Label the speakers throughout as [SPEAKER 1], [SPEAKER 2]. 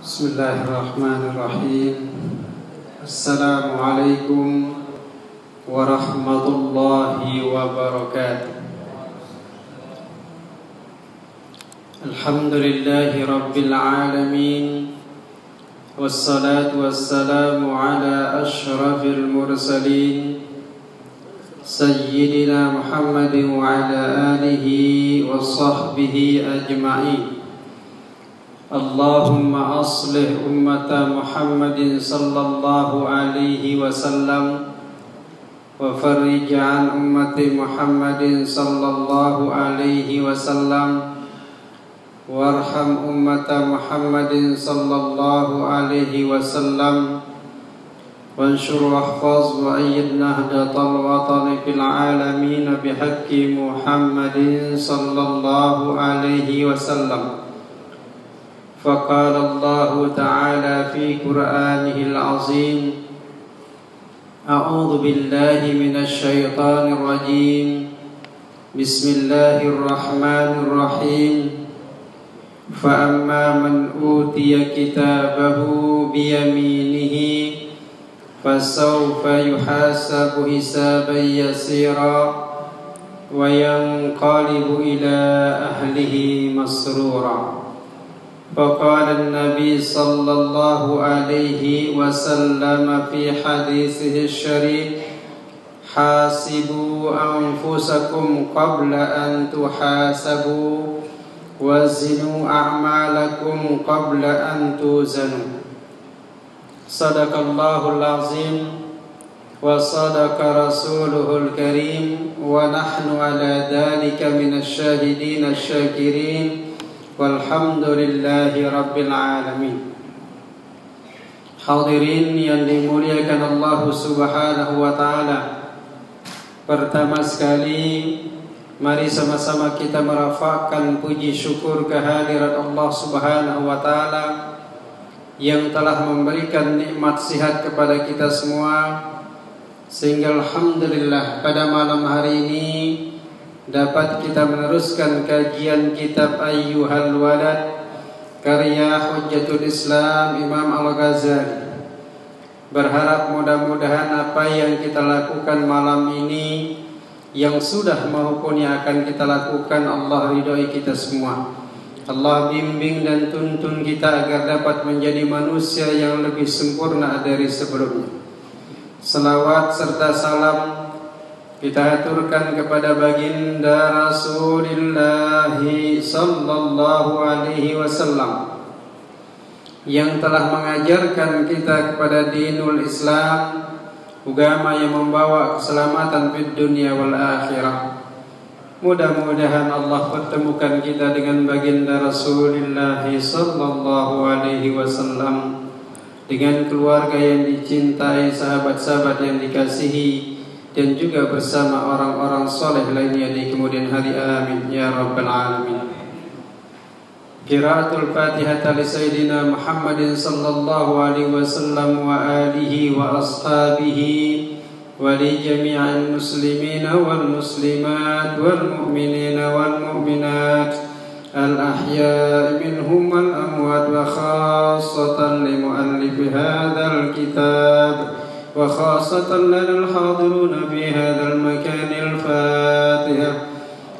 [SPEAKER 1] Bismillahirrahmanirrahim. Assalamualaikum warahmatullahi wabarakatuh. Alhamdulillahi rabbil alamin. Wassalatu wassalamu ala ashrafil mursalin Sayyidina Muhammadin wa ala alihi wa sahbihi ajma'in. Allahumma aslih ummata Muhammadin sallallahu alaihi wasallam wa farrij an ummati Muhammadin sallallahu alaihi wasallam warham ummata Muhammadin sallallahu alaihi wasallam wanshur wahfaz wa ayyid nahdatal watani fil alamin bihaqqi Muhammadin sallallahu alaihi wasallam. فقال الله تعالى في قرآنه العظيم أعوذ بالله من الشيطان الرجيم بسم الله الرحمن الرحيم فأما من أوتي كتابه بيمينه فسوف يحاسب حسابا يسيرا وينقلب إلى أهله مسرورا. فقال النبي صلى الله عليه وسلم في حديثه الشريف حاسبوا أنفسكم قبل أن تحاسبوا وزنوا أعمالكم قبل أن توزنوا. صدق الله العظيم وصدق رسوله الكريم ونحن على ذلك من الشاهدين الشاكرين walhamdulillahi rabbil alamin. Hadirin yang dimuliakan Allah subhanahu wa ta'ala, pertama sekali mari sama-sama kita merafakkan puji syukur kehadirat Allah subhanahu wa ta'ala yang telah memberikan nikmat sihat kepada kita semua, sehingga alhamdulillah pada malam hari ini dapat kita meneruskan kajian kitab Ayyuhal Walad karya Hujjatul Islam Imam Al-Ghazali. Berharap mudah-mudahan apa yang kita lakukan malam ini, yang sudah maupun yang akan kita lakukan, Allah ridhoi kita semua. Allah bimbing dan tuntun kita agar dapat menjadi manusia yang lebih sempurna dari sebelumnya. Salawat serta salam kita aturkan kepada baginda Rasulullah sallallahu alaihi wasallam yang telah mengajarkan kita kepada dinul Islam, agama yang membawa keselamatan di dunia wal akhirah. Mudah-mudahan Allah pertemukan kita dengan baginda Rasulullah sallallahu alaihi wasallam, dengan keluarga yang dicintai, sahabat-sahabat yang dikasihi, dan juga bersama orang-orang soleh lainnya di kemudian hari. Amin ya rabbal alamin. Qiraatul Fatihah li Sayyidina Muhammadin sallallahu alaihi wasallam wa alihi wa ashabihi wa li jami'il muslimina wal muslimat wal mu'minina wal mu'minat al ahya'i minhum wal amwat, wa khassatan li mu'allifi hadzal kitab وخاصة لنا الحاضرون في هذا المكان. الفاتحة.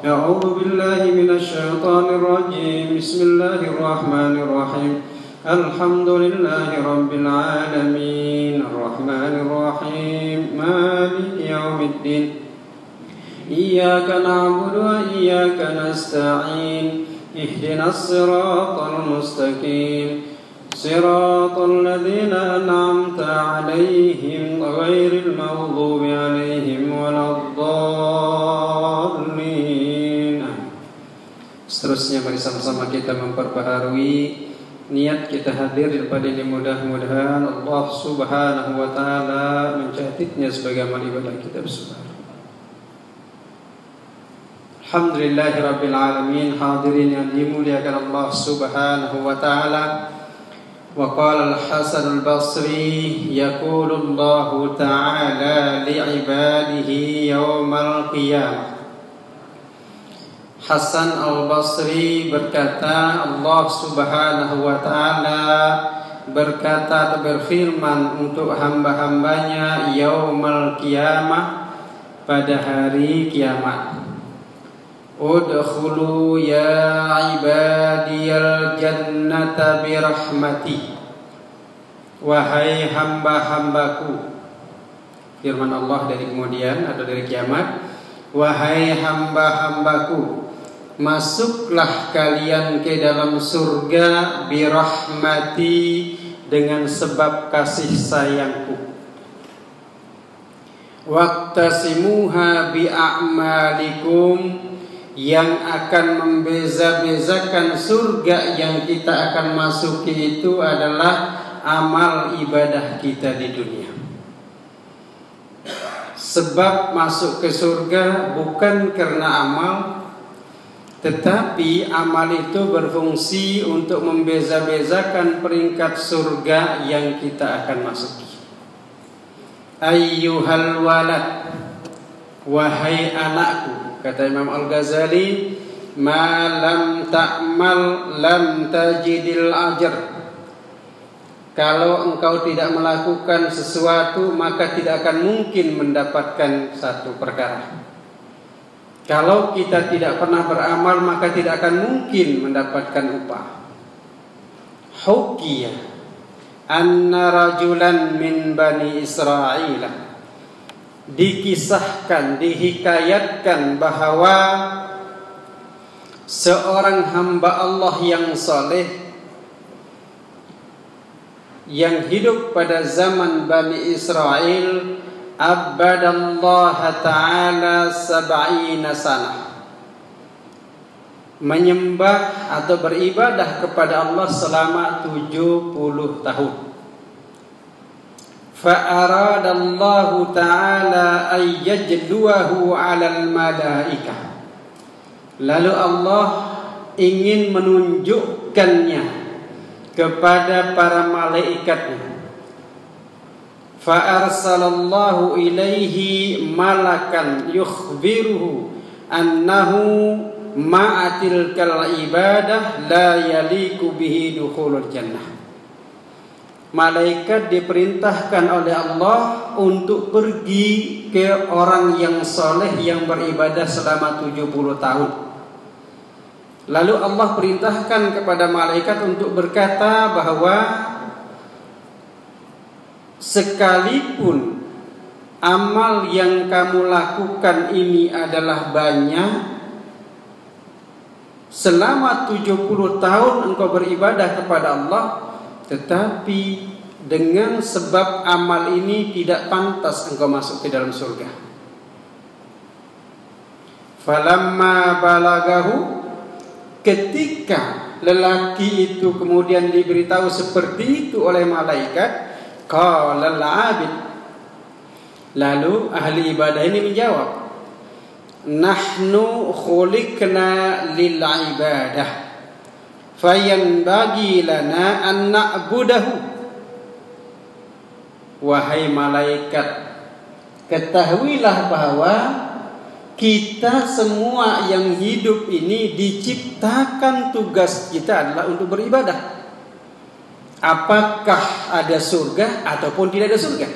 [SPEAKER 1] أعوذ بالله من الشيطان الرجيم. بسم الله الرحمن الرحيم. الحمد لله رب العالمين الرحمن الرحيم مالك يوم الدين إياك نعبد وإياك نستعين اهدنا الصراط المستقيم صراط الذين أنعمت عليهم غير المغضوب عليهم ولا الضالين. Seterusnya mari sama-sama kita memperbaharui niat kita hadir pada ini. Mudah-mudahan Allah subhanahu wa ta'ala mencatatnya sebagai amal ibadah kita bersama. Alhamdulillahi rabbil alamin. Hadirin yang dimuliakan Allah subhanahu wa ta'ala. وقال الحسن البصري يقول الله تعالى لعباده يوم القيامة Hasan Al-Basri berkata, Allah Subhanahu wa ta'ala berkata atau berfirman untuk hamba-hambanya yaumal qiyamah, pada hari kiamat, udkhulu ya ibadiyal jannata birahmati, wahai hamba-hambaku. Firman Allah dari kemudian atau dari kiamat, wahai hamba-hambaku, masuklah kalian ke dalam surga birahmati, dengan sebab kasih sayangku. Waqtasimuha bi'a'malikum, yang akan membeza-bezakan surga yang kita akan masuki itu adalah amal ibadah kita di dunia. Sebab masuk ke surga bukan karena amal, tetapi amal itu berfungsi untuk membeza-bezakan peringkat surga yang kita akan masuki. Ayyuhal walad, wahai anakku, kata Imam Al-Ghazali, ma lam ta'mal lam tajidil ajr. Kalau engkau tidak melakukan sesuatu, maka tidak akan mungkin mendapatkan satu perkara. Kalau kita tidak pernah beramal, maka tidak akan mungkin mendapatkan upah. Hukiyah anna rajulan min bani Israel, dikisahkan, dihikayatkan bahwa seorang hamba Allah yang saleh yang hidup pada zaman Bani Israel, abadallaha ta'ala sab'ina sanah, menyembah atau beribadah kepada Allah selama 70 tahun. Fa'aradallahu ta'ala ayyajluahu 'alal malaikah, lalu Allah ingin menunjukkannya kepada para malaikatnya. Fa'arsalallahu ilaihi malakan yukhbiruhu annahu ma'atil kal ibadah la yaliku bihi dukhulul jannah. Malaikat diperintahkan oleh Allah untuk pergi ke orang yang soleh yang beribadah selama 70 tahun. Lalu Allah perintahkan kepada malaikat untuk berkata bahwa sekalipun amal yang kamu lakukan ini adalah banyak, selama 70 tahun engkau beribadah kepada Allah, tetapi dengan sebab amal ini tidak pantas engkau masuk ke dalam surga. Falamma balagahu, ketika lelaki itu kemudian diberitahu seperti itu oleh malaikat, qala al-'abid, lalu ahli ibadah ini menjawab, nahnu khuliqna lil ibadah fayanbaghi lana an na'budahu. Wahai malaikat, ketahuilah bahwa kita semua yang hidup ini diciptakan, tugas kita adalah untuk beribadah. Apakah ada surga ataupun tidak ada surga?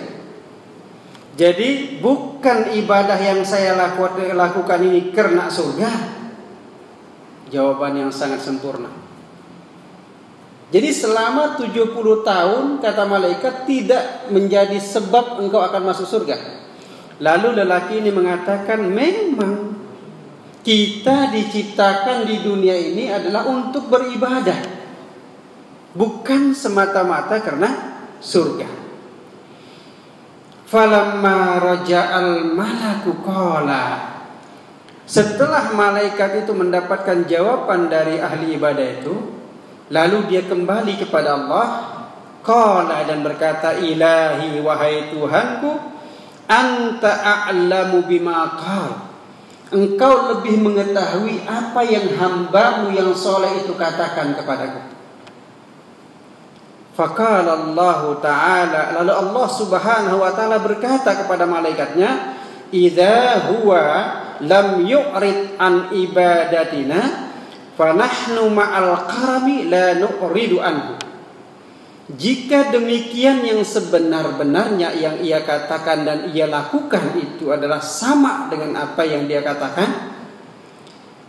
[SPEAKER 1] Jadi bukan ibadah yang saya lakukan ini karena surga. Jawaban yang sangat sempurna. Jadi selama 70 tahun, kata malaikat, tidak menjadi sebab engkau akan masuk surga. Lalu lelaki ini mengatakan, memang kita diciptakan di dunia ini adalah untuk beribadah, bukan semata-mata karena surga. Falamma raja'al malaku qala, setelah malaikat itu mendapatkan jawaban dari ahli ibadah itu, lalu dia kembali kepada Allah, qala, dan berkata, ilahi, wahai Tuhanku, anta a'lamu bima qala, engkau lebih mengetahui apa yang hambamu yang soleh itu katakan kepadaku. Faqala Allah Ta'ala, lalu Allah Subhanahu wa Ta'ala berkata kepada malaikatnya, idza huwa lam yu'rid an ibadatina fa nahnu ma'al karami la nu'ridu anhu. Jika demikian yang sebenar-benarnya yang ia katakan dan ia lakukan itu adalah sama dengan apa yang dia katakan,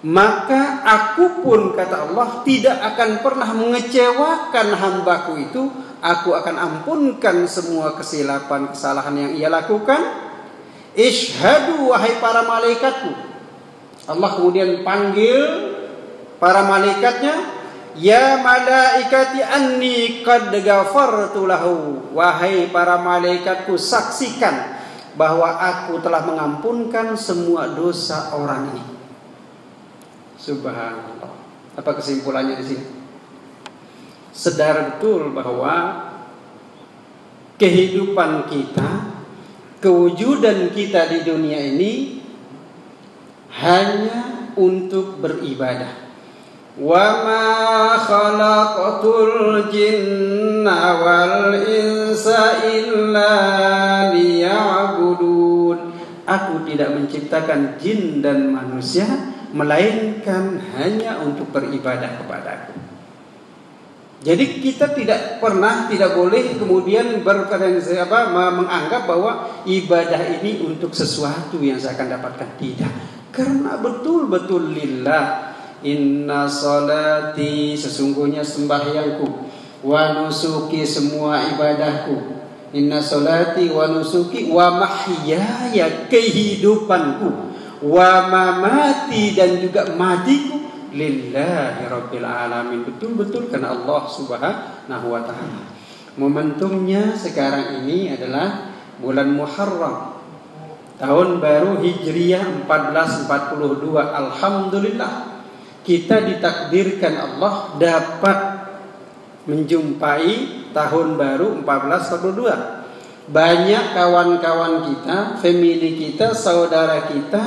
[SPEAKER 1] maka aku pun, kata Allah, tidak akan pernah mengecewakan hambaku itu. Aku akan ampunkan semua kesilapan, kesalahan yang ia lakukan. Ishhadu, wahai para malaikatku. Allah kemudian panggil para malaikatnya, ya malaikati anni qad ghafartu lahu. Wahai para malaikatku, saksikan bahwa aku telah mengampunkan semua dosa orang ini. Subhanallah. Apa kesimpulannya di sini? Sadar betul bahwa kehidupan kita, kewujudan kita di dunia ini hanya untuk beribadah. Wa ma khalaqatul jinna wal insa illa liya'budun. Aku tidak menciptakan jin dan manusia melainkan hanya untuk beribadah kepadaku. Jadi kita tidak boleh kemudian menganggap bahwa ibadah ini untuk sesuatu yang saya akan dapatkan. Tidak. Karena betul-betul lillah. Inna salati, sesungguhnya sembahyangku, wa nusuki, semua ibadahku. Inna salati wa nusuki wa mahyaya, kehidupanku, wa mamati, dan juga matiku, lillahi rabbil alamin, betul-betul karena Allah subhanahu wa ta'ala. Momentumnya sekarang ini adalah bulan Muharram, tahun baru Hijriah 1442. Alhamdulillah, kita ditakdirkan Allah dapat menjumpai tahun baru 1442. Banyak kawan-kawan kita, family kita, saudara kita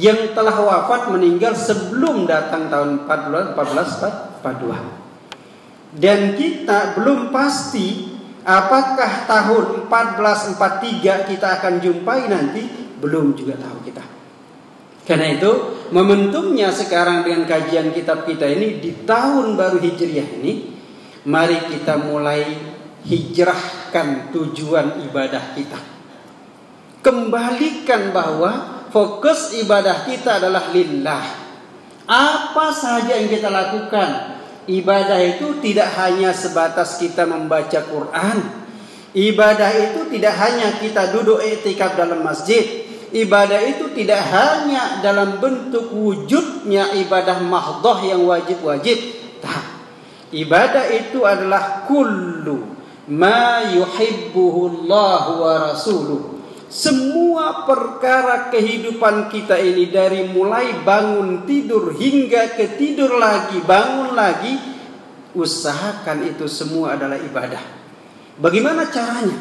[SPEAKER 1] yang telah wafat, meninggal sebelum datang tahun 1442. Dan kita belum pasti apakah tahun 1443 kita akan jumpai nanti, belum juga tahu kita. Karena itu momentumnya sekarang dengan kajian kitab kita ini di tahun baru Hijriah ini, mari kita mulai hijrahkan tujuan ibadah kita. Kembalikan bahwa fokus ibadah kita adalah lillah. Apa saja yang kita lakukan, ibadah itu tidak hanya sebatas kita membaca Quran. Ibadah itu tidak hanya kita duduk i'tikaf dalam masjid. Ibadah itu tidak hanya dalam bentuk wujudnya ibadah mahdhah yang wajib-wajib. Ibadah itu adalah kullu ma yuhibbuhu Allah wa rasuluh. Semua perkara kehidupan kita ini, dari mulai bangun tidur hingga ketidur lagi, bangun lagi, usahakan itu semua adalah ibadah. Bagaimana caranya?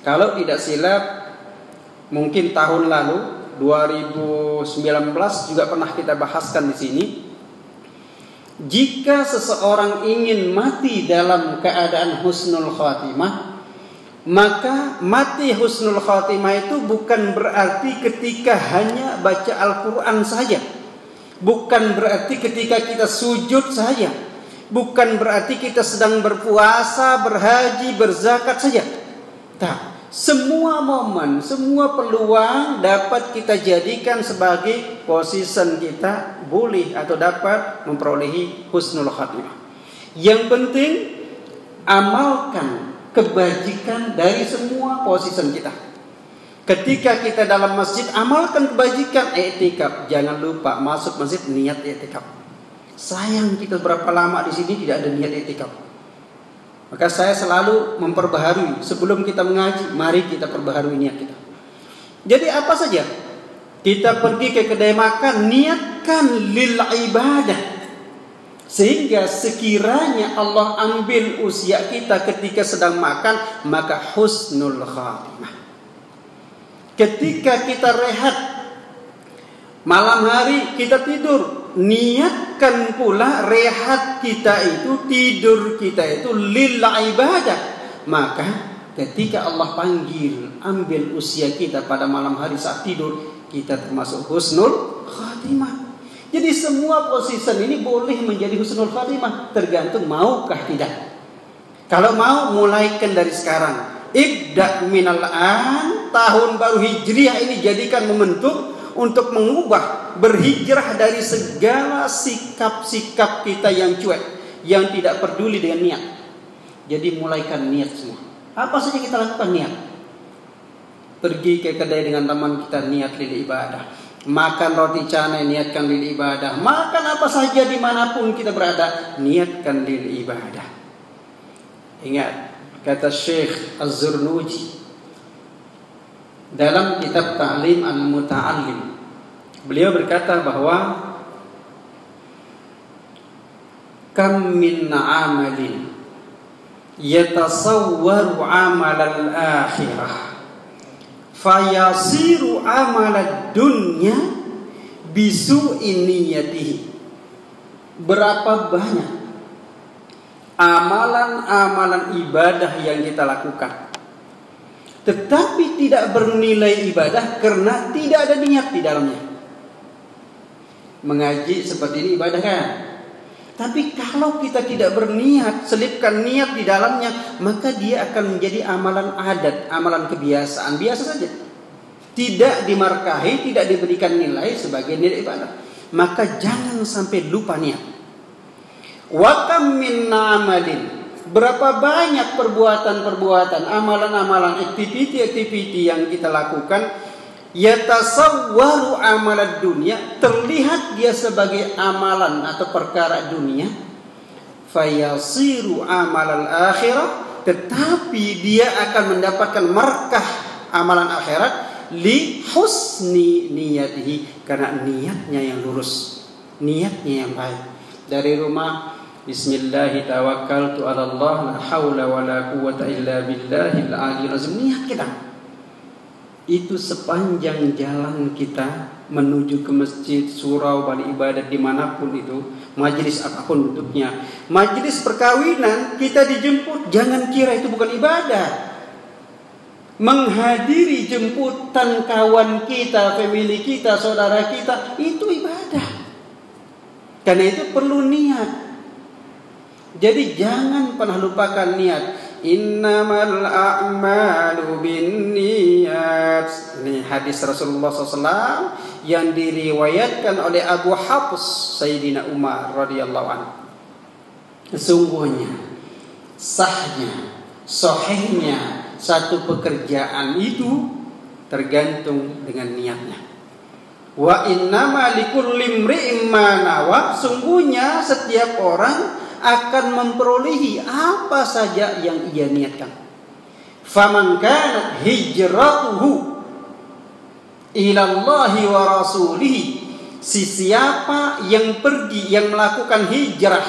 [SPEAKER 1] Kalau tidak silap, mungkin tahun lalu 2019 juga pernah kita bahaskan di sini. Jika seseorang ingin mati dalam keadaan husnul khatimah, maka mati husnul khatimah itu bukan berarti ketika hanya baca Al-Quran saja, bukan berarti ketika kita sujud saja, bukan berarti kita sedang berpuasa, berhaji, berzakat saja. Tak. Semua momen, semua peluang dapat kita jadikan sebagai posisi kita boleh atau dapat memperolehi husnul khatimah. Yang penting amalkan kebajikan dari semua posisi kita. Ketika kita dalam masjid, amalkan kebajikan, i'tikaf. Jangan lupa masuk masjid niat i'tikaf. Sayang kita berapa lama di sini tidak ada niat i'tikaf. Maka saya selalu memperbaharui sebelum kita mengaji, mari kita perbaharui niat kita. Jadi apa saja kita pergi ke kedai makan, niatkan lil ibadah, sehingga sekiranya Allah ambil usia kita ketika sedang makan, maka husnul khatimah. Ketika kita rehat malam hari, kita tidur, niatkan pula rehat kita itu, tidur kita itu lil ibadah. Maka ketika Allah panggil ambil usia kita pada malam hari saat tidur, kita termasuk husnul khatimah. Jadi semua posisi ini boleh menjadi husnul khatimah, tergantung maukah tidak. Kalau mau, mulaikan dari sekarang. Ibda minal an, tahun baru Hijriah ini jadikan momentum untuk mengubah, berhijrah dari segala sikap-sikap kita yang cuek, yang tidak peduli dengan niat. Jadi mulaikan niat semua. Apa saja kita lakukan niat. Pergi ke kedai dengan teman kita, niat lil ibadah. Makan roti canai, niatkan lil ibadah. Makan apa saja dimanapun kita berada, niatkan lil ibadah. Ingat, kata Syekh Az-Zurnuji dalam kitab Ta'lim Al-Muta'allim, beliau berkata bahwa kam min amalin yatasawwaru amal al-akhirah fayasiru amal ad-dunya bisu'i niyatihi. Berapa banyak amalan-amalan ibadah yang kita lakukan, tetapi tidak bernilai ibadah karena tidak ada niat di dalamnya. Mengaji seperti ini ibadah kan? Tapi kalau kita tidak berniat, selipkan niat di dalamnya, maka dia akan menjadi amalan adat, amalan kebiasaan, biasa saja. Tidak dimarkahi, tidak diberikan nilai sebagai nilai ibadah. Maka jangan sampai lupa niat. Wa kam min amalin, berapa banyak perbuatan-perbuatan, amalan-amalan, aktiviti-aktiviti yang kita lakukan, yatasawwaru amalad dunia, terlihat dia sebagai amalan atau perkara dunia, fayasiru amalal akhirah, tetapi dia akan mendapatkan markah amalan akhirat li husni niyatihi, karena niatnya yang lurus, niatnya yang baik. Dari rumah, bismillahi tawakkaltu ala Allah, la haula wa la quwata illa billahil aliyil azim. Niat kita. Itu sepanjang jalan kita menuju ke masjid, surau, balik ibadat, dimanapun itu, majelis apapun bentuknya, majelis perkawinan, kita dijemput, jangan kira itu bukan ibadah. Menghadiri jemputan kawan kita, family kita, saudara kita, itu ibadah. Karena itu perlu niat. Jadi jangan pernah lupakan niat. Innamal a'malu binniyat. Ini hadis Rasulullah SAW yang diriwayatkan oleh Abu Hafs Sayyidina Umar radhiyallahu anhu. Sesungguhnya sahnya, sahihnya satu pekerjaan itu tergantung dengan niatnya. Wa innama likulli imri'in ma nawa, sungguhnya setiap orang akan memperolehi apa saja yang ia niatkan. Faman kanat hijratuhu ila Allahi wa rasulihi, siapa yang pergi, yang melakukan hijrah,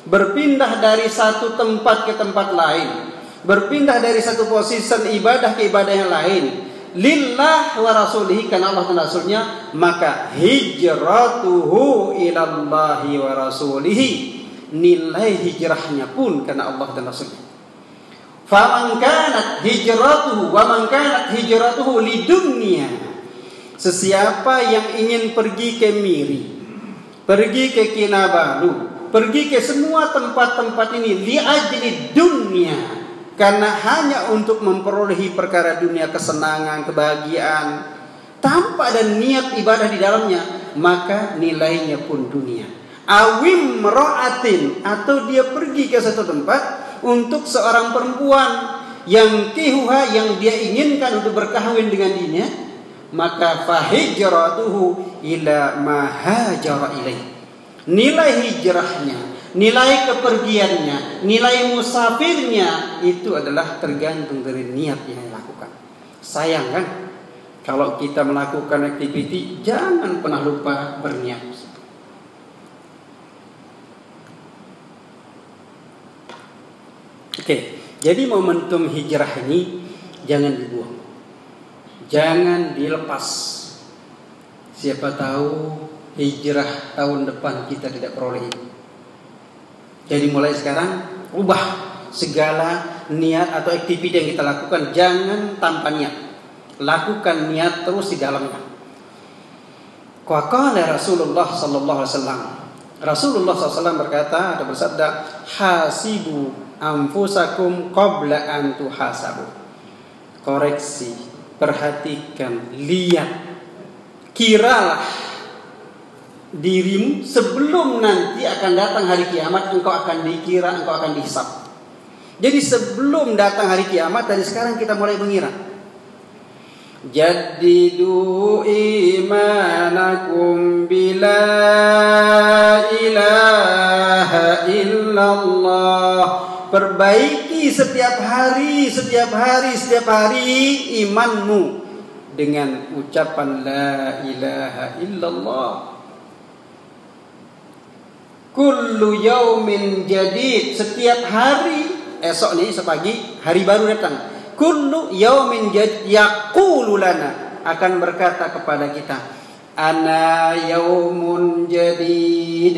[SPEAKER 1] berpindah dari satu tempat ke tempat lain, berpindah dari satu posisi ibadah ke ibadah yang lain, lillah wa rasulihi, karena Allah dan Rasulnya, maka hijratuhu ilallahi wa rasulihi, nilai hijrahnya pun karena Allah dan Rasulnya. Faman kanat hijratuhu wa man kanat hijratuhu lidunya, sesiapa yang ingin pergi ke Miri, pergi ke Kinabalu, pergi ke semua tempat-tempat ini li ajli dunya, karena hanya untuk memperolehi perkara dunia, kesenangan, kebahagiaan, tanpa ada niat ibadah di dalamnya, maka nilainya pun dunia. Awim ra'atin, atau dia pergi ke satu tempat untuk seorang perempuan yang kihuha, yang dia inginkan untuk berkahwin dengan dirinya, maka fahijratuhu ila ma hajara ilaih. Nilai hijrahnya, nilai kepergiannya, nilai musafirnya itu adalah tergantung dari niat yang dilakukan. Sayang kan? Kalau kita melakukan aktiviti, jangan pernah lupa berniat. Oke, jadi momentum hijrah ini jangan dibuang, jangan dilepas. Siapa tahu hijrah tahun depan kita tidak peroleh. Jadi mulai sekarang ubah segala niat atau aktiviti yang kita lakukan, jangan tanpa niat. Lakukan niat terus di dalamnya. Qala Rasulullah sallallahu alaihi wasallam. Rasulullah SAW berkata atau bersabda, hasibu anfusakum qabla an tuhasabu. Koreksi, perhatikan, lihat, kiralah dirimu sebelum nanti akan datang hari kiamat, engkau akan dikira, engkau akan dihisab. Jadi sebelum datang hari kiamat, dari sekarang kita mulai mengira. Jaddidu imanakum bila ilaha illallah. Perbaiki setiap hari imanmu dengan ucapan la ilaha illallah. Kullu yaumin jadid, setiap hari, esok nih sepagi hari baru datang. Kullu yaumin jadid yaqulu lana, akan berkata kepada kita, ana yaumun jadid,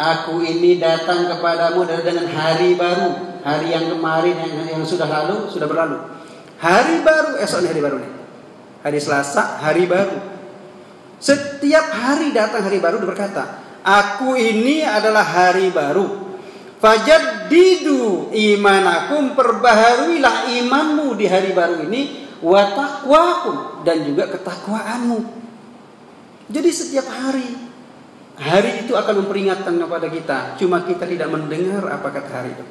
[SPEAKER 1] aku ini datang kepadamu dengan hari baru. Hari yang kemarin yang sudah lalu sudah berlalu. Hari baru, esok nih hari baru nih. Hari Selasa hari baru. Setiap hari datang hari baru, berkata, aku ini adalah hari baru. Fajaddidu imanakum, perbaharuilah imanmu di hari baru ini, wa taqwakum, dan juga ketakwaanmu. Jadi setiap hari itu akan memperingatkan kepada kita, cuma kita tidak mendengar apa kata hari itu.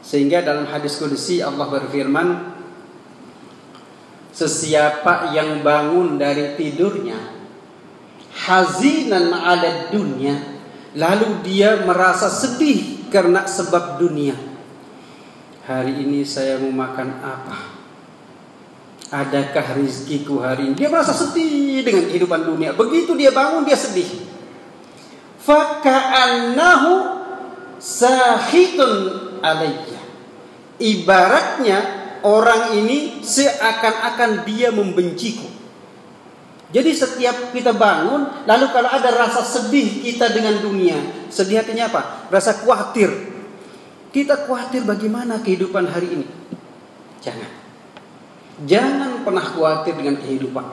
[SPEAKER 1] Sehingga dalam hadis qudsi Allah berfirman, sesiapa yang bangun dari tidurnya hazinan ala dunya, lalu dia merasa sedih karena sebab dunia. Hari ini saya mau makan apa? Adakah rizkiku hari ini? Dia merasa sedih dengan kehidupan dunia. Begitu dia bangun, dia sedih. Faka'annahu sahitun alayya. Ibaratnya orang ini seakan-akan dia membenciku. Jadi setiap kita bangun, lalu kalau ada rasa sedih kita dengan dunia, sedih artinya apa? Rasa khawatir. Kita khawatir bagaimana kehidupan hari ini. Jangan pernah khawatir dengan kehidupan.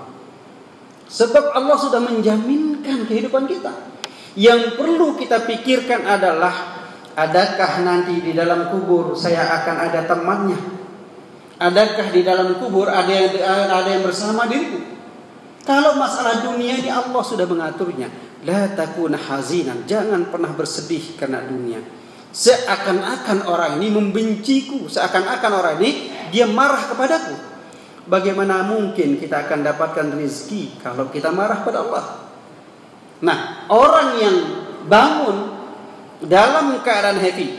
[SPEAKER 1] Sebab Allah sudah menjaminkan kehidupan kita. Yang perlu kita pikirkan adalah, adakah nanti di dalam kubur saya akan ada temannya? Adakah di dalam kubur ada yang bersama diriku? Kalau masalah dunia ini Allah sudah mengaturnya. La takuna hazinan, jangan pernah bersedih karena dunia. Seakan-akan orang ini membenciku, seakan-akan orang ini dia marah kepadaku. Bagaimana mungkin kita akan dapatkan rezeki kalau kita marah pada Allah? Nah, orang yang bangun dalam keadaan happy,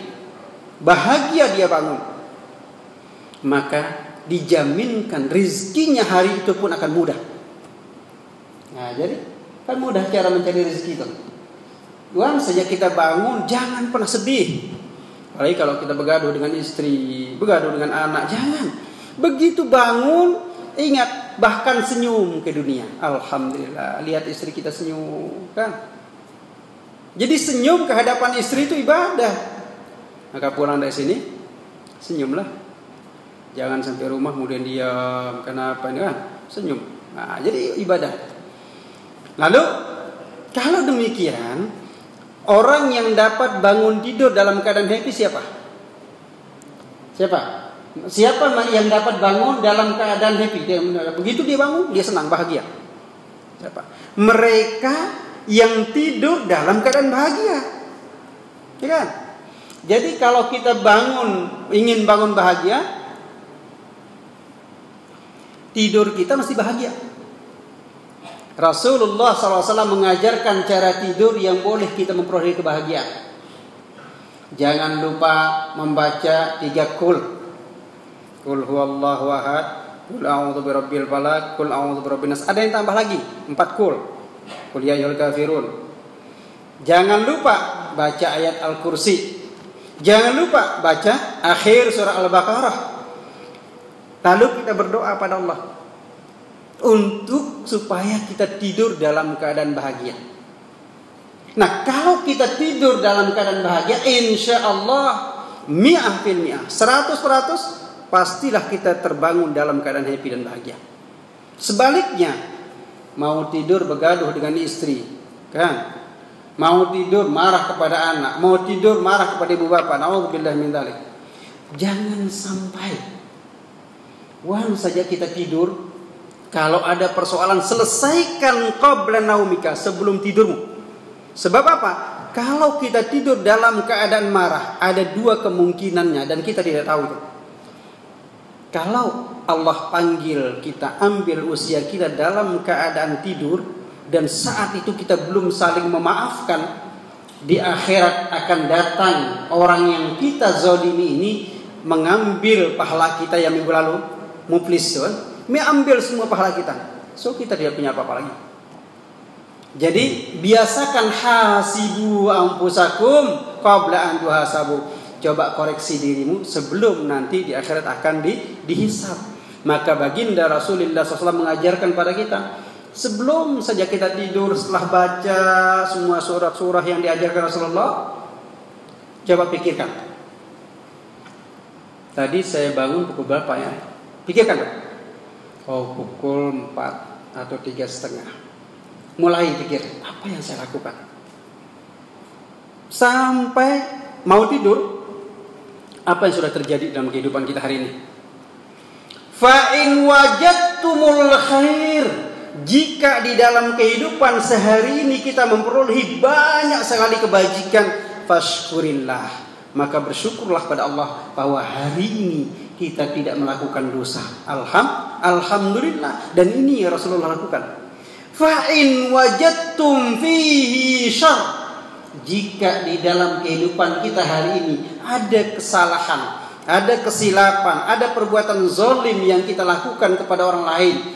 [SPEAKER 1] bahagia dia bangun, maka dijaminkan rezekinya hari itu pun akan mudah. Nah, jadi kan mudah cara mencari rezeki itu. Bukan saja kita bangun, jangan pernah sedih. Apalagi kalau kita begaduh dengan istri, begaduh dengan anak, jangan. Begitu bangun, ingat, bahkan senyum ke dunia. Alhamdulillah, lihat istri kita senyum, kan? Jadi senyum ke hadapan istri itu ibadah. Maka pulang dari sini, senyumlah. Jangan sampai rumah kemudian diam. Kenapa ini kan? Senyum. Nah, jadi ibadah. Lalu kalau demikian, orang yang dapat bangun tidur dalam keadaan happy siapa? Siapa yang dapat bangun dalam keadaan happy? Begitu dia bangun, dia senang, bahagia. Siapa? Mereka yang tidur dalam keadaan bahagia. Ya kan? Jadi kalau kita ingin bangun bahagia, tidur kita mesti bahagia. Rasulullah SAW mengajarkan cara tidur yang boleh kita memperoleh kebahagiaan. Jangan lupa membaca 3 qul. Qul huwallahu ahad, qul a'udzu birabbil falaq, qul a'udzu birabbin nas. Ada yang tambah lagi, 4 qul. Qul ya ayyuhal kafirun. Jangan lupa baca ayat Al-Kursi. Jangan lupa baca akhir surah Al-Baqarah. Lalu kita berdoa pada Allah untuk supaya kita tidur dalam keadaan bahagia. Nah, kalau kita tidur dalam keadaan bahagia, insya Allah 100%, 100% pastilah kita terbangun dalam keadaan happy dan bahagia. Sebaliknya,
[SPEAKER 2] Mau tidur begaduh dengan istri, kan? Mau tidur marah kepada anak, mau tidur marah kepada ibu bapak. Nauzubillah min dzalik. Jangan sampai saja kita tidur, kalau ada persoalan selesaikan qabla naumika, sebelum tidurmu. Sebab apa? Kalau kita tidur dalam keadaan marah, ada dua kemungkinannya dan kita tidak tahu itu. Kalau Allah panggil kita, ambil usia kita dalam keadaan tidur, dan saat itu kita belum saling memaafkan, di akhirat akan datang orang yang kita zalimi ini mengambil pahala kita yang minggu lalu, muflis, mengambil semua pahala kita. So kita tidak punya apa-apa lagi. Jadi biasakan hasibu anfusakum qabla an tuhasabu. Coba koreksi dirimu sebelum nanti di akhirat akan dihisab. Maka baginda Rasulullah SAW mengajarkan pada kita, sebelum saja kita tidur, setelah baca semua surah-surah yang diajarkan Rasulullah, coba pikirkan. Tadi saya bangun pukul berapa ya? Pikirkan. Oh, pukul 4 atau 3:30. Mulai pikir, apa yang saya lakukan? Sampai mau tidur, apa yang sudah terjadi dalam kehidupan kita hari ini? Fa in wajadtumul khair, jika di dalam kehidupan sehari ini kita memperoleh banyak sekali kebajikan, fashkurillah, maka bersyukurlah pada Allah bahwa hari ini kita tidak melakukan dosa. Alhamdulillah. Dan ini ya Rasulullah lakukan. Fa in wajadtum fihi syarr, jika di dalam kehidupan kita hari ini ada kesalahan, ada kesilapan, ada perbuatan zalim yang kita lakukan kepada orang lain,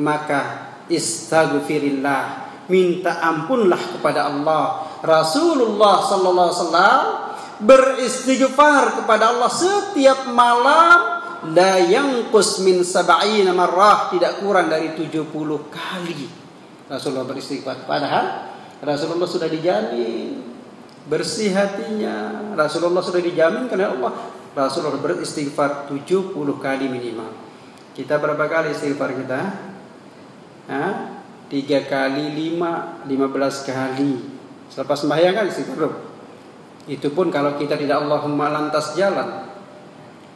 [SPEAKER 2] maka istaghfirillah, minta ampunlah kepada Allah. Rasulullah sallallahu alaihi wasallam beristighfar kepada Allah setiap malam, la yanqus min 70 marrah, tidak kurang dari 70 kali Rasulullah beristighfar. Padahal Rasulullah sudah dijamin bersih hatinya, Rasulullah sudah dijamin karena Allah. Rasulullah beristighfar 70 kali minimal. Kita berapa kali istighfar kita? 3 kali 5, 15 kali. Selepas sembahyang kan istighfar. Itu pun kalau kita tidak Allahumma lantas jalan.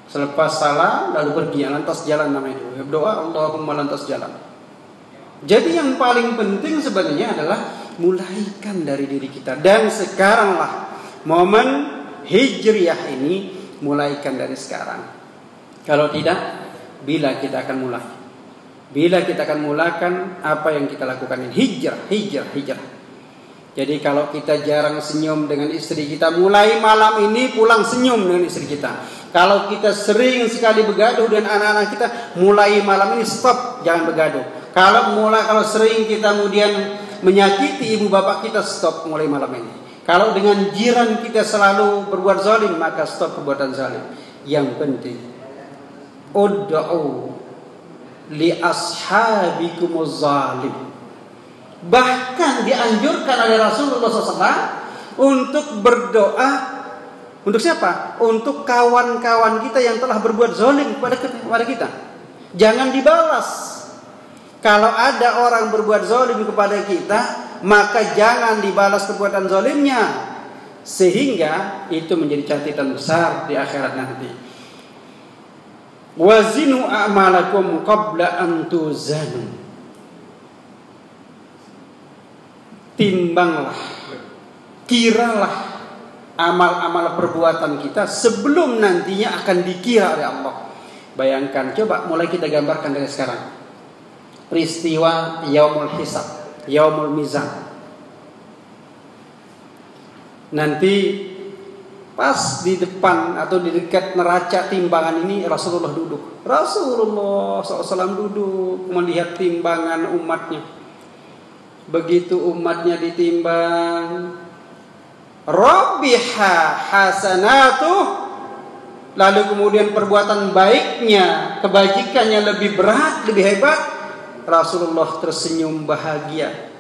[SPEAKER 2] Selepas salam lalu pergi, lantas jalan namanya itu. Doa Allahumma lantas jalan. Jadi yang paling penting sebenarnya adalah mulaikan dari diri kita. Dan sekaranglah momen hijriyah ini, mulaikan dari sekarang. Kalau tidak, bila kita akan mulai? Bila kita akan mulakan apa yang kita lakukan ini? Hijrah. Jadi kalau kita jarang senyum dengan istri kita, mulai malam ini pulang senyum dengan istri kita. Kalau kita sering sekali begaduh dengan anak-anak kita, mulai malam ini stop, jangan begaduh. Kalau sering kita kemudian menyakiti ibu bapak kita, stop mulai malam ini. Kalau dengan jiran kita selalu berbuat zalim, maka stop perbuatan zalim. Yang penting, ud'u li ashabikumuz zalim. Bahkan dianjurkan oleh Rasulullah SAW untuk berdoa untuk siapa? Untuk kawan-kawan kita yang telah berbuat zalim kepada kita. Jangan dibalas. Kalau ada orang berbuat zalim kepada kita, maka jangan dibalas perbuatan zalimnya, sehingga itu menjadi catatan besar di akhirat nanti. Wazinu a'malakum qabla an tuzanu. Timbanglah, kiralah amal-amal perbuatan kita sebelum nantinya akan dikira oleh Allah. Bayangkan, coba mulai kita gambarkan dari sekarang. Peristiwa yaumul hisab, yaumul mizan. Nanti pas di depan atau di dekat neraca timbangan ini Rasulullah duduk. Rasulullah SAW duduk melihat timbangan umatnya. Begitu umatnya ditimbang, Rabbiha hasanatuh, lalu kemudian perbuatan baiknya, kebajikannya lebih berat, lebih hebat, Rasulullah tersenyum bahagia.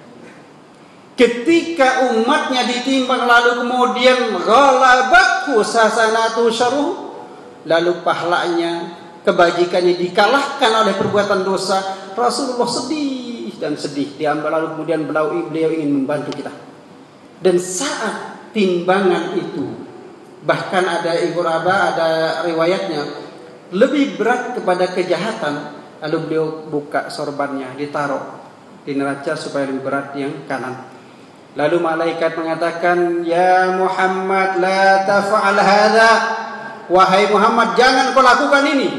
[SPEAKER 2] Ketika umatnya ditimbang lalu kemudian ghalabathu hasanatu syarruh, lalu pahalanya, kebajikannya dikalahkan oleh perbuatan dosa, Rasulullah sedih dan sedih. Lalu kemudian beliau ingin membantu kita. Dan saat timbangan itu, bahkan ada riwayatnya lebih berat kepada kejahatan, lalu beliau buka sorbannya, ditaruh di neraca supaya lebih berat yang kanan. Lalu malaikat mengatakan, "Ya Muhammad, la taf'al hadza." Wahai Muhammad, jangan kau lakukan ini.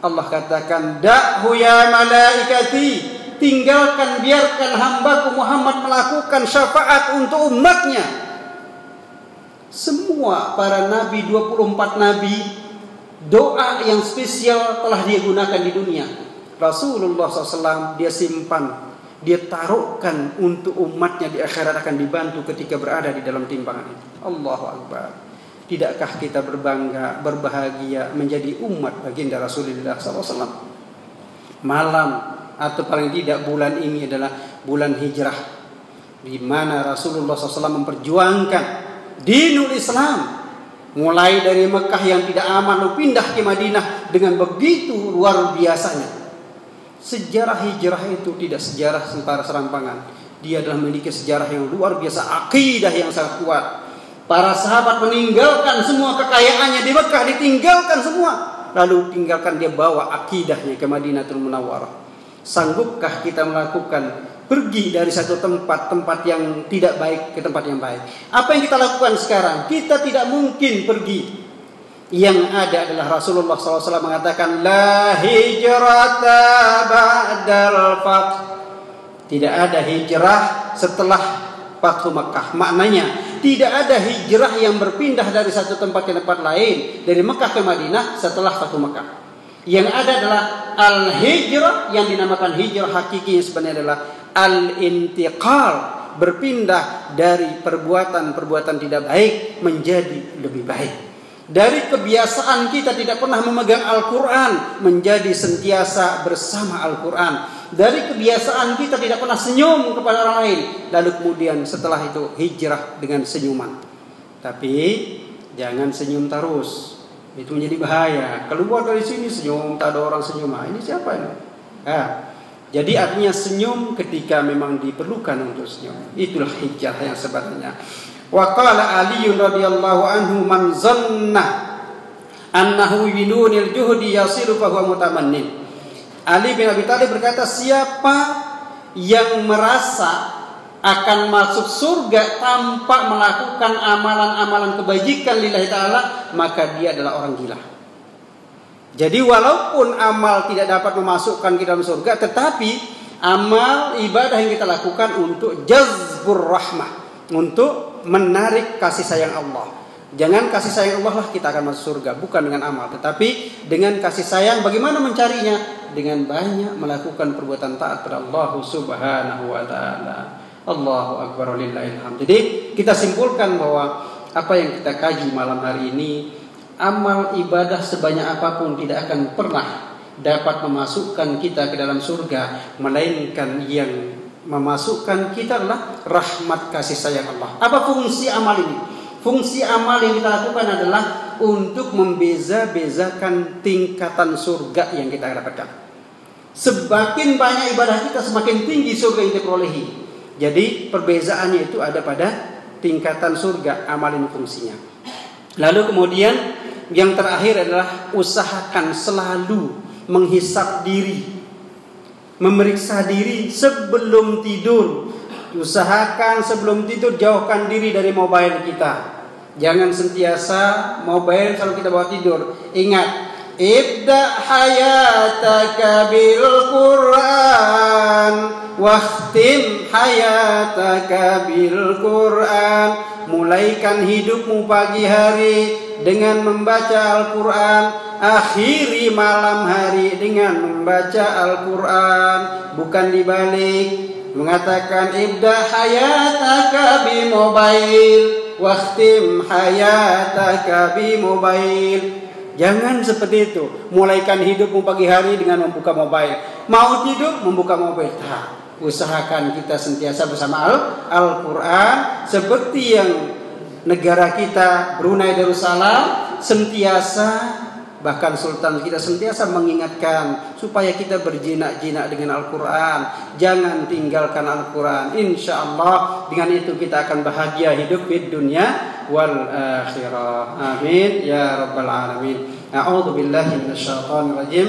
[SPEAKER 2] Allah katakan, "Da'hu ya malaikati." Tinggalkan, biarkan hambaku Muhammad melakukan syafaat untuk umatnya. Semua para nabi, 24 nabi, doa yang spesial telah dia gunakan di dunia. Rasulullah SAW dia simpan, dia taruhkan untuk umatnya di akhirat akan dibantu ketika berada di dalam timbangan itu. Allahu Akbar. Tidakkah kita berbangga, berbahagia menjadi umat baginda Rasulullah SAW? Malam atau paling tidak bulan ini adalah bulan hijrah, di mana Rasulullah SAW memperjuangkan dinul Islam. Mulai dari Mekah yang tidak aman lalu pindah ke Madinah dengan begitu luar biasanya. Sejarah hijrah itu tidak sejarah serampangan. Dia adalah memiliki sejarah yang luar biasa, akidah yang sangat kuat. Para sahabat meninggalkan semua kekayaannya di Mekah, ditinggalkan semua, lalu tinggalkan, dia bawa akidahnya ke Madinatul Munawwarah. Sanggupkah kita melakukan pergi dari satu tempat yang tidak baik ke tempat yang baik? Apa yang kita lakukan sekarang? Kita tidak mungkin pergi. Yang ada adalah Rasulullah SAW mengatakan, la hijrata ba'dal fath. Tidak ada hijrah setelah Fathu Mekah. Maknanya tidak ada hijrah yang berpindah dari satu tempat ke tempat lain, dari Mekah ke Madinah setelah Fathu Mekah. Yang ada adalah al-hijrah, yang dinamakan hijrah hakikinya sebenarnya adalah al-intiqal, berpindah dari perbuatan-perbuatan tidak baik menjadi lebih baik. Dari kebiasaan kita tidak pernah memegang Al-Quran menjadi sentiasa bersama Al-Quran. Dari kebiasaan kita tidak pernah senyum kepada orang lain, lalu kemudian setelah itu hijrah dengan senyuman. Tapi jangan senyum terus, itu menjadi bahaya. Keluar dari sini senyum, tak ada orang senyum. Ini siapa ini? Jadi artinya senyum ketika memang diperlukan untuk senyum. Itulah hijrah yang sebenarnya. Wa qala Ali radhiyallahu anhu, man zanna annahu binunil juhdi yasiru fa huwa mutamannin. Ali bin Abi Thalib berkata, siapa yang merasa akan masuk surga tanpa melakukan amalan-amalan kebajikan lillahi ta'ala, maka dia adalah orang gila. Jadi walaupun amal tidak dapat memasukkan kita dalam surga, tetapi amal ibadah yang kita lakukan untuk jazbur rahmah, untuk menarik kasih sayang Allah. Jangan kasih sayang Allah lah kita akan masuk surga, bukan dengan amal, tetapi dengan kasih sayang. Bagaimana mencarinya? Dengan banyak melakukan perbuatan taat pada Allah Subhanahu wa taala. Allahu akbar walillahil hamd. Jadi kita simpulkan bahwa apa yang kita kaji malam hari ini, amal ibadah sebanyak apapun tidak akan pernah dapat memasukkan kita ke dalam surga, melainkan yang memasukkan kita adalah rahmat kasih sayang Allah. Apa fungsi amal ini? Fungsi amal yang kita lakukan adalah untuk membeza-bezakan tingkatan surga yang kita dapatkan. Semakin banyak ibadah kita, semakin tinggi surga yang kita perolehi. Jadi perbezaannya itu ada pada tingkatan surga, amal ini fungsinya. Lalu kemudian yang terakhir adalah usahakan selalu menghisap diri, memeriksa diri sebelum tidur. Usahakan sebelum tidur jauhkan diri dari mobile kita. Jangan sentiasa mobile kalau kita bawa tidur. Ingat, ibda hayataka bil Quran wakhtim hayataka bil Quran. Mulaikan hidupmu pagi hari dengan membaca Al-Quran, akhiri malam hari dengan membaca Al-Quran, bukan dibalik. Mengatakan ibda hayataka bi mobile wakhtim hayataka bi mobile. Jangan seperti itu. Mulaikan hidupmu pagi hari dengan membuka mobile. Mau tidur membuka mobile. Usahakan kita sentiasa bersama Al-Quran, seperti yang negara kita Brunei Darussalam sentiasa Bahkan sultan kita sentiasa mengingatkan supaya kita berjinak-jinak dengan Al-Quran. Jangan tinggalkan Al-Quran. Insya Allah dengan itu kita akan bahagia hidup di dunia wal akhirah. Amin ya rabbal alamin. A'udzu billahi minasyaitonir rajim.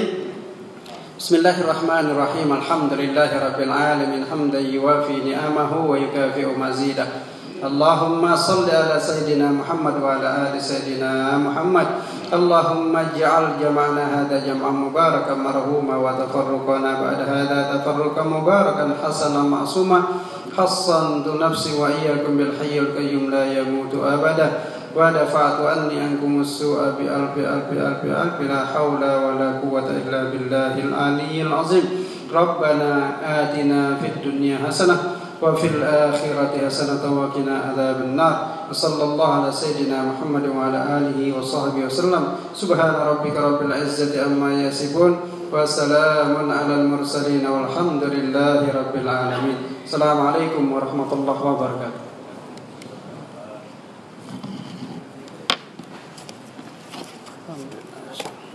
[SPEAKER 2] Bismillahirrahmanirrahim. Alhamdulillahi rabbil alamin hamdan yuwafi ni'amahu wa yukafi'u mazidah. Allahumma salli ala sayyidina Muhammad wa ala ali sayyidina Muhammad. Allahumma ij'al jam'ana hadha jam'an mubarakan marhuma wa tafarruqana ba'da hadha tafarruqan mubarakan hasanan ma'suma. Hassantu nafsi wa iyyakum bil hayyil qayyum la yamutu abada. Wa dafa'tu anni ankum as-su'a bi alfi la hawla wa la quwwata illa billahil aliyyil azim. Rabbana atina fid dunya hasanah wa fil akhirati hasanatan wa qina adzaban nar. Sallallahu ala sayyidina Muhammad wa ala alihi wa sahbihi wasallam. Subhana rabbika rabbil izzati amma yasifun wa salamun alal mursalin walhamdulillahi rabbil alamin. Assalamualaikum warahmatullahi wabarakatuh. Alhamdulillah.